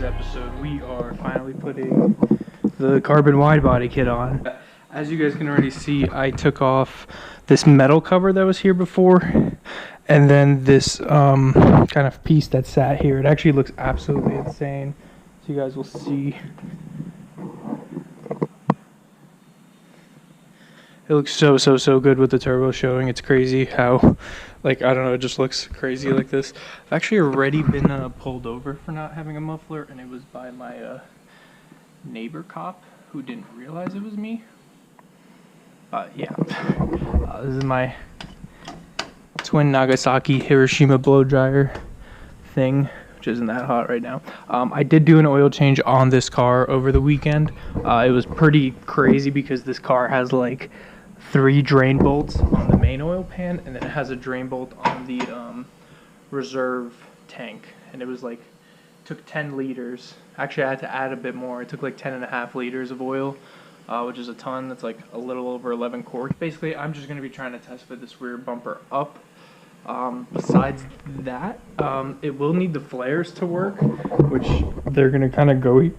Episode, we are finally putting the carbon Widebody kit on. As you guys can already see, I took off this metal cover that was here before, and then this kind of piece that sat here. It actually looks absolutely insane, so you guys will see. It looks so good with the turbo showing. It's crazy how, like, I don't know, it just looks crazy like this. I've actually already been pulled over for not having a muffler, and it was by my neighbor cop who didn't realize it was me. Yeah. This is my twin Nagasaki Hiroshima blow dryer thing, which isn't that hot right now. I did do an oil change on this car over the weekend. It was pretty crazy because this car has like 3 drain bolts on the main oil pan, and then it has a drain bolt on the reserve tank, and it was like, took 10 liters. Actually, I had to add a bit more. It took like 10.5 liters of oil, which is a ton. That's like a little over 11 quarts. Basically, I'm just going to be trying to test fit this rear bumper up. Besides that, it will need the flares to work, which they're going to kind of go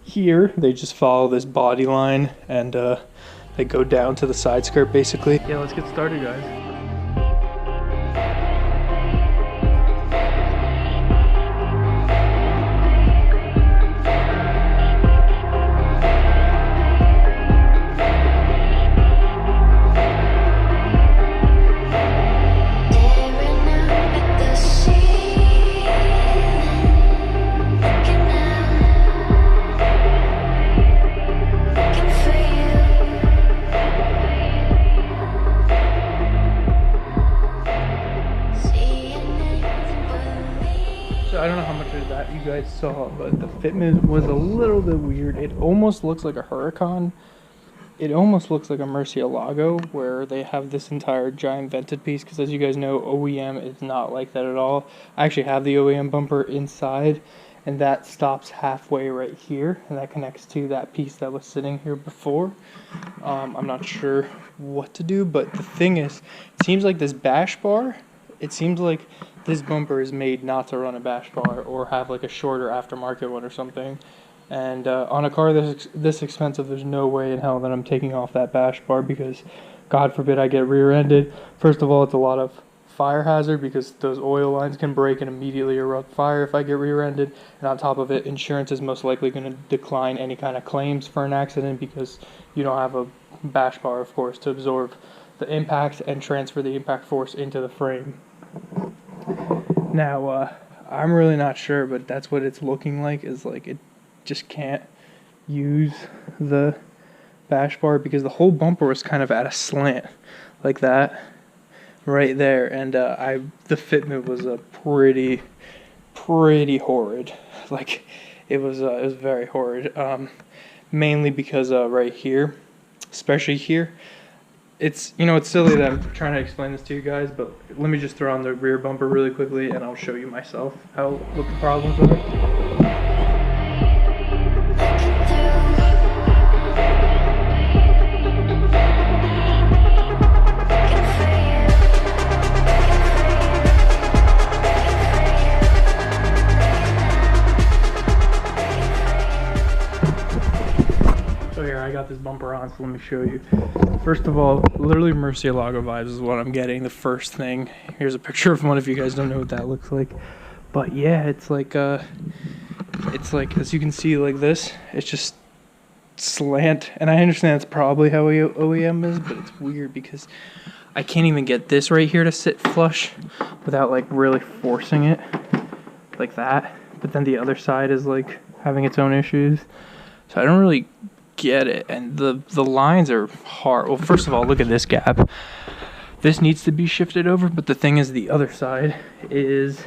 here. They just follow this body line, and they go down to the side skirt basically. Yeah, let's get started, guys. I don't know how much of that you guys saw, but the fitment was a little bit weird. It almost looks like a Huracan. It almost looks like a Murcielago, where they have this entire giant vented piece, because as you guys know, OEM is not like that at all. I actually have the OEM bumper inside, and that stops halfway right here, and that connects to that piece that was sitting here before. I'm not sure what to do, but the thing is, it seems like this bash bar, it seems like this bumper is made not to run a bash bar or have like a shorter aftermarket one or something. And on a car this expensive, there's no way in hell that I'm taking off that bash bar, because God forbid I get rear-ended. First of all, it's a lot of fire hazard because those oil lines can break and immediately erupt fire if I get rear-ended. And on top of it, insurance is most likely going to decline any kind of claims for an accident, because you don't have a bash bar, of course, to absorb the impact and transfer the impact force into the frame. Now, I'm really not sure, but that's what it's looking like, is like it just can't use the bash bar because the whole bumper was kind of at a slant like that right there, and the fitment was pretty horrid. Like it was very horrid, mainly because right here, especially here, it's silly that I'm trying to explain this to you guys, but let me just throw on the rear bumper really quickly and I'll show you myself what the problems are. So here, I got this bumper on, so let me show you. First of all, literally Murcielago vibes is what I'm getting, the first thing. Here's a picture of one if you guys don't know what that looks like. But yeah, it's like, as you can see, like this, it's just slant. And I understand that's probably how OEM is, but it's weird because I can't even get this right here to sit flush without like really forcing it like that. But then the other side is like having its own issues. So I don't really get it. And the lines are hard. Well, first of all, look at this gap. This needs to be shifted over, but the thing is the other side is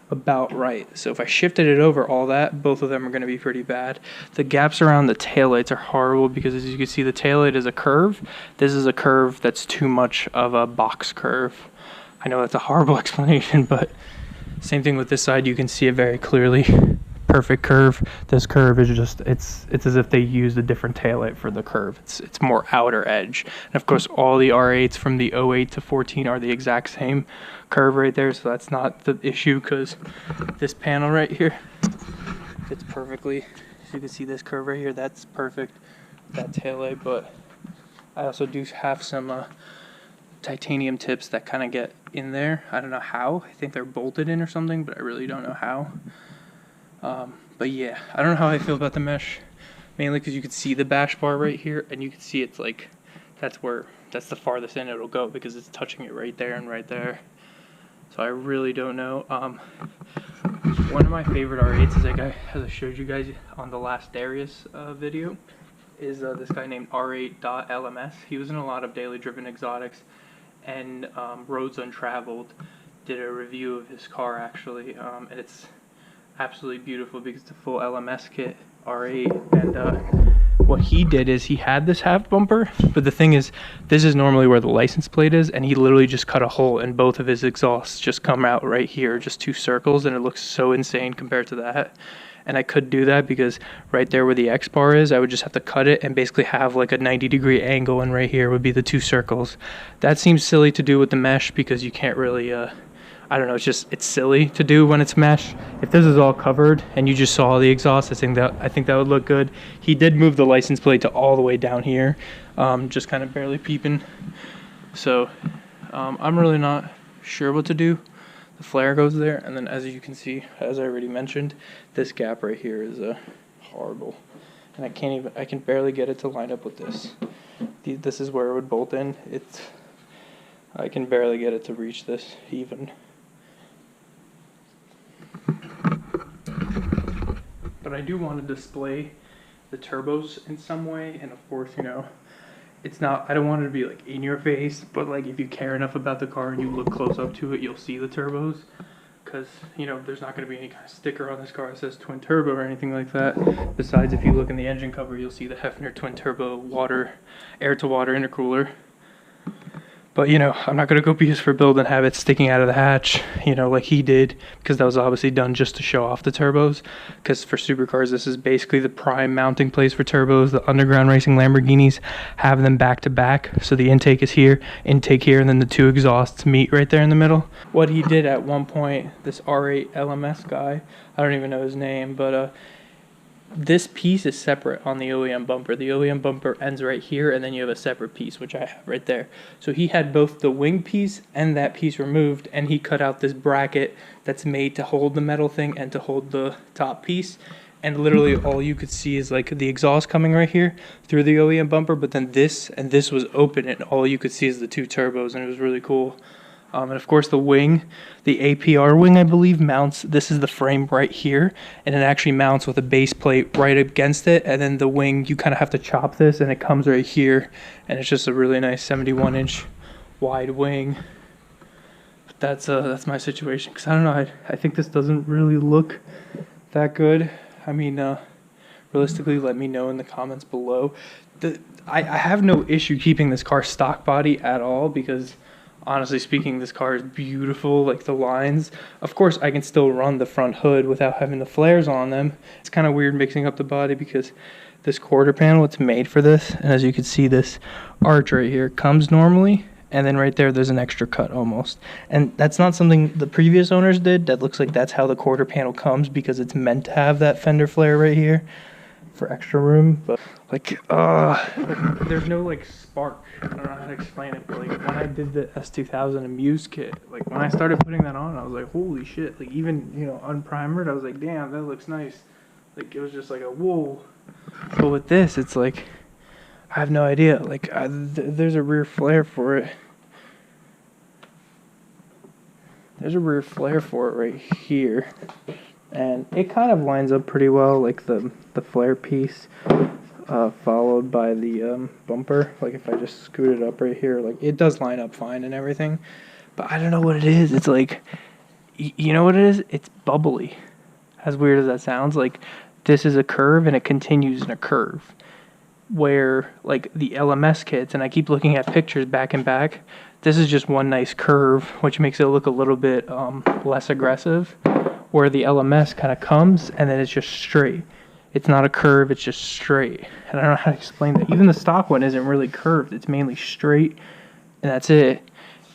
about right. So if I shifted it over all that, both of them are going to be pretty bad. The gaps around the taillights are horrible because, as you can see, the taillight is a curve. This is a curve that's too much of a box curve. I know that's a horrible explanation, but same thing with this side. You can see it very clearly. Perfect curve. This curve is just, it's as if they used a different taillight for the curve. It's more outer edge. And of course, all the R8s from the 08 to 14 are the exact same curve right there, so that's not the issue, because this panel right here fits perfectly. So you can see this curve right here, that's perfect, that taillight. But I also do have some titanium tips that kind of get in there. I don't know how. I think they're bolted in or something, but I really don't know how. But yeah, I don't know how I feel about the mesh, mainly because you can see the bash bar right here, and you can see it's like, that's the farthest in it'll go, because it's touching it right there and right there. So I really don't know. One of my favorite R8s is, like as I showed you guys on the last Darius video, is this guy named R8.LMS. He was in a lot of daily driven exotics, and Roads Untraveled did a review of his car actually, and it's absolutely beautiful because it's a full LMS kit, R8. And what he did is he had this half bumper, but the thing is, this is normally where the license plate is, and he literally just cut a hole, and both of his exhausts just come out right here, just 2 circles, and it looks so insane compared to that. And I could do that because right there where the X bar is, I would just have to cut it and basically have like a 90-degree angle, and right here would be the 2 circles. That seems silly to do with the mesh because you can't really I don't know, it's silly to do when it's mesh. If this is all covered and you just saw the exhaust, I think that would look good. He did move the license plate to all the way down here, just kind of barely peeping. So I'm really not sure what to do. The flare goes there, and then as you can see, as I already mentioned, this gap right here is horrible. And I can barely get it to line up with this. This is where it would bolt in. I can barely get it to reach this even. But I do want to display the turbos in some way, and of course, you know, I don't want it to be like in your face, but like if you care enough about the car and you look close up to it, you'll see the turbos, because, you know, there's not going to be any kind of sticker on this car that says twin turbo or anything like that. Besides, if you look in the engine cover, you'll see the Hefner twin turbo air to water intercooler. But, you know, I'm not going to go BS for build and have it sticking out of the hatch, you know, like he did, because that was obviously done just to show off the turbos. Because for supercars, this is basically the prime mounting place for turbos. The underground racing Lamborghinis have them back to back. So the intake is here, intake here, and then the 2 exhausts meet right there in the middle. What he did at one point, this R8 LMS guy, I don't even know his name, but this piece is separate on the OEM bumper. The OEM bumper ends right here, and then you have a separate piece, which I have right there. So he had both the wing piece and that piece removed, and he cut out this bracket that's made to hold the metal thing and to hold the top piece. And literally all you could see is like the exhaust coming right here through the OEM bumper, but then this and this was open, and all you could see is the 2 turbos, and it was really cool. And of course the wing, the APR wing, I believe, mounts, this is the frame right here, and it actually mounts with a base plate right against it, and then the wing, you kind of have to chop this, and it comes right here, and it's just a really nice 71-inch wide wing. But that's my situation, because I don't know, I think this doesn't really look that good. I mean, realistically, let me know in the comments below. I have no issue keeping this car stock body at all, because honestly speaking, this car is beautiful, like the lines. Of course, I can still run the front hood without having the flares on them. It's kind of weird mixing up the body because this quarter panel, it's made for this. And as you can see, this arch right here comes normally, and then right there's an extra cut almost. And that's not something the previous owners did. That looks like that's how the quarter panel comes, because it's meant to have that fender flare right here for extra room. But like there's no like spark. I don't know how to explain it, but like when I did the S2000 Amuse kit, like when I started putting that on, I was like, holy shit, like even, you know, unprimered, I was like, damn, that looks nice. Like it was just like a whoa. But with this, it's like, I have no idea. Like there's a rear flare for it. There's a rear flare for it right here, and it kind of lines up pretty well, like the flare piece. followed by the bumper. Like if I just scoot it up right here, like it does line up fine and everything. But I don't know what it is. It's like, you know what it is? It's bubbly. As weird as that sounds, like this is a curve and it continues in a curve. Where like the LMS kits, and I keep looking at pictures back and back, this is just one nice curve, which makes it look a little bit less aggressive. Where the LMS kind of comes and then it's just straight. It's not a curve, it's just straight. And I don't know how to explain that. Even the stock one isn't really curved, it's mainly straight, and that's it.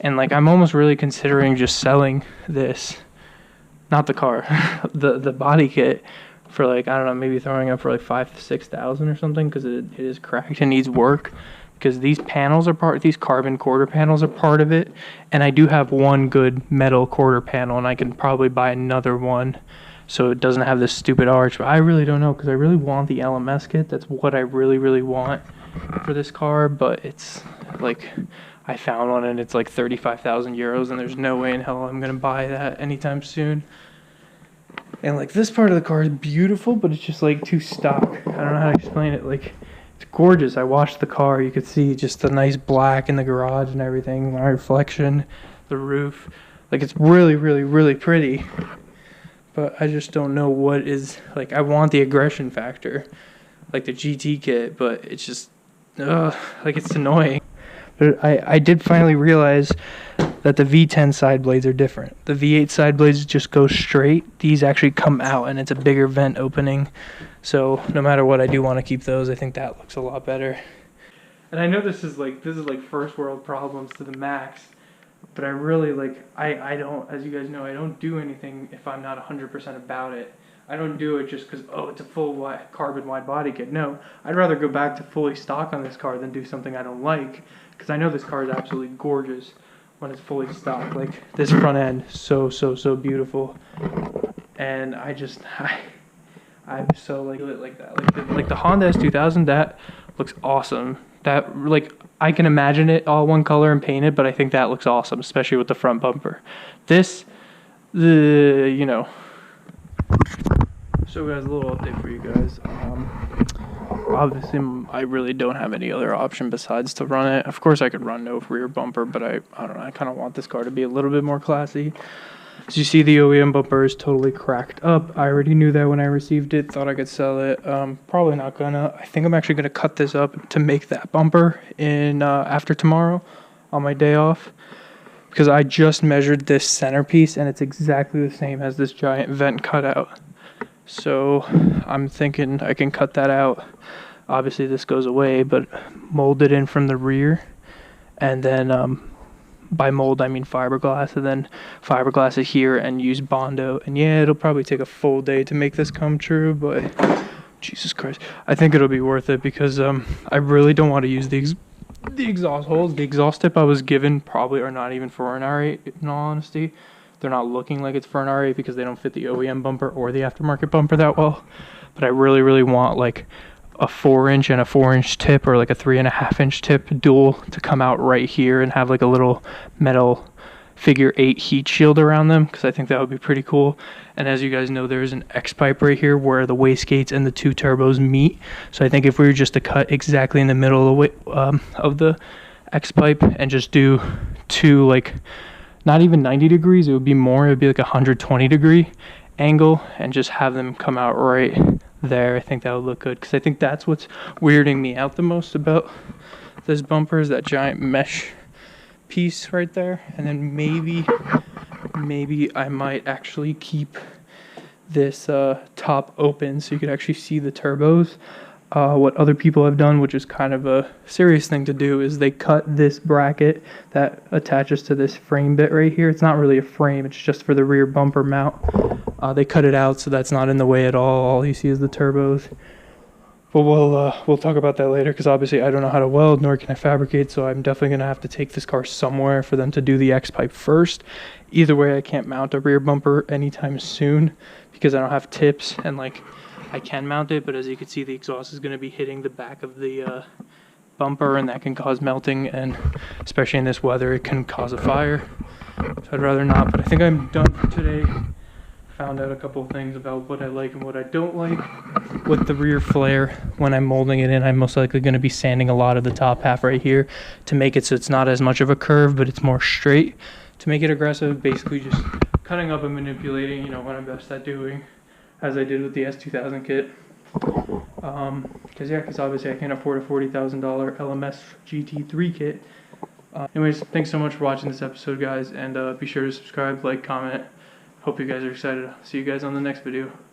And like I'm almost really considering just selling this, not the car, the body kit, for like, I don't know, maybe throwing up for like 5,000 to 6,000 or something, because it is cracked and needs work. Because these panels are these carbon quarter panels are part of it, and I do have one good metal quarter panel, and I can probably buy another one, so it doesn't have this stupid arch. But I really don't know, because I really want the LMS kit. That's what I really, really want for this car, but it's like, I found one and it's like 35,000 euros, and there's no way in hell I'm gonna buy that anytime soon. And like this part of the car is beautiful, but it's just like too stock. I don't know how to explain it. Like it's gorgeous. I washed the car. You could see just the nice black in the garage and everything. My reflection, the roof. Like it's really, really, really pretty. But I just don't know what is, like I want the aggression factor, like the GT kit, but it's just, like it's annoying. But I did finally realize that the V10 side blades are different. The V8 side blades just go straight. These actually come out, and it's a bigger vent opening. So no matter what, I do want to keep those. I think that looks a lot better. And I know this is like first world problems to the max, but I really like, I don't, as you guys know, I don't do anything if I'm not 100% about it. I don't do it just because, oh, it's a full carbon wide body kit. No, I'd rather go back to fully stock on this car than do something I don't like, because I know this car is absolutely gorgeous when it's fully stocked. Like this front end, so beautiful. And I'm so like that. Like the Honda S2000, that looks awesome. That, like, I can imagine it all one color and painted, but I think that looks awesome, especially with the front bumper. This, you know. So guys, a little update for you guys. Obviously, I really don't have any other option besides to run it. Of course, I could run no rear bumper, but I don't know. I kind of want this car to be a little bit more classy. As you see, the OEM bumper is totally cracked up. I already knew that when I received it. Thought I could sell it. Probably not gonna. I think I'm actually gonna cut this up to make that bumper in after tomorrow on my day off, because I just measured this centerpiece and it's exactly the same as this giant vent cutout. So I'm thinking I can cut that out. Obviously this goes away, but mold it in from the rear, and then by mold I mean fiberglass, and then fiberglass it here and use Bondo. And yeah, it'll probably take a full day to make this come true, but Jesus Christ, I think it'll be worth it, because I really don't want to use the exhaust holes. The exhaust tip I was given probably are not even for an R8, in all honesty. They're not looking like it's for an R8 because they don't fit the OEM bumper or the aftermarket bumper that well. But I really, really want like a 4-inch and a 4-inch tip, or like a 3.5-inch tip dual to come out right here and have like a little metal figure 8 heat shield around them, because I think that would be pretty cool. And as you guys know, there's an X pipe right here where the wastegates and the two turbos meet. So I think if we were just to cut exactly in the middle of the X pipe and just do two, like, not even 90 degrees, it would be more, it would be like a 120 degree angle, and just have them come out right there. I think that would look good, because I think that's what's weirding me out the most about this bumper, is that giant mesh piece right there. And then maybe I might actually keep this top open so you could actually see the turbos. What other people have done, which is kind of a serious thing to do, is they cut this bracket that attaches to this frame bit right here. It's not really a frame, it's just for the rear bumper mount. They cut it out so that's not in the way at all. All you see is the turbos. But we'll talk about that later, because obviously I don't know how to weld, nor can I fabricate, so I'm definitely going to have to take this car somewhere for them to do the X-pipe first. Either way, I can't mount a rear bumper anytime soon, because I don't have tips, and like, I can mount it, but as you can see, the exhaust is going to be hitting the back of the bumper, and that can cause melting, and especially in this weather, it can cause a fire. So I'd rather not, but I think I'm done for today. found out a couple of things about what I like and what I don't like with the rear flare. When I'm molding it in, I'm most likely going to be sanding a lot of the top half right here to make it so it's not as much of a curve, but it's more straight. To make it aggressive, basically just cutting up and manipulating, you know, what I'm best at doing, as I did with the S2000 kit. Because obviously I can't afford a $40,000 LMS GT3 kit. Anyways, thanks so much for watching this episode, guys, and be sure to subscribe, like, comment. Hope you guys are excited. See you guys on the next video.